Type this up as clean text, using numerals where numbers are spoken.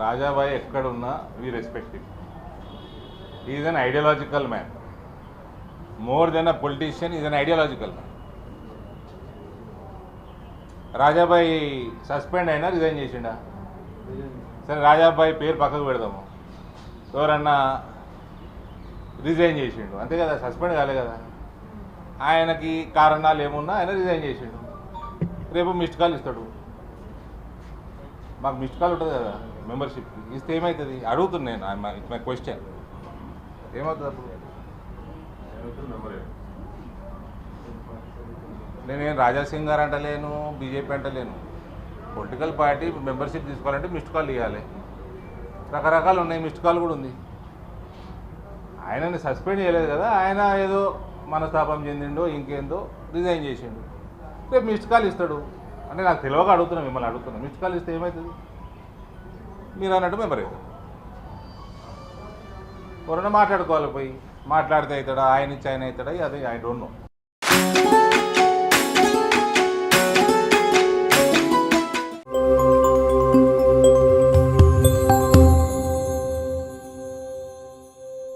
రాజాబాయి ఎక్కడున్నా we respect him. Is an ideological man. More than a politician, is an ideological man. రాజాబాయి suspend అయినా resign చేసిండా? సరే, రాజాబాయి పేరు పక్కకు పెడదాము. ఎవరన్నా రిజైన్ చేసిండు, అంతే కదా, సస్పెండ్ కాలే కదా. ఆయనకి కారణాలు ఏమున్నా ఆయన రిజైన్ చేసిండు. రేపు మిస్డ్ కాల్ ఇస్తాడు. మాకు మిస్డ్ కాల్ ఉంటుంది కదా మెంబర్షిప్కి, ఇస్తే ఏమవుతుంది అడుగుతున్నాను. It's my question. ఏమవుతుంది అప్పుడు? నేనేం రాజాసింగ్ గారు అంటలేను, బీజేపీ అంటలేను. పొలిటికల్ పార్టీ మెంబర్షిప్ తీసుకోవాలంటే మిస్డ్ కాల్ ఇవ్వాలి. రకరకాలు ఉన్నాయి, మిస్డ్ కాల్ కూడా ఉంది. ఆయనని సస్పెండ్ చేయలేదు కదా, ఆయన ఏదో మనస్తాపం చెందిండో ఇంకేందో రిజైన్ చేసిండు. రేపు మిస్డ్ కాల్ ఇస్తాడు. అంటే నాకు తెలియక అడుగుతున్నా, మిమ్మల్ని అడుగుతున్నా. మిస్డ్ కాల్ ఇస్తే ఏమవుతుంది? మీరు అన్నట్టు మెంబర్ అవుతాడు. ఎవరైనా మాట్లాడుకోవాలి, పోయి మాట్లాడితే అవుతాడా, ఆయన ఇచ్చి ఆయన అవుతాడా, అదే ఐ డోంట్ నో.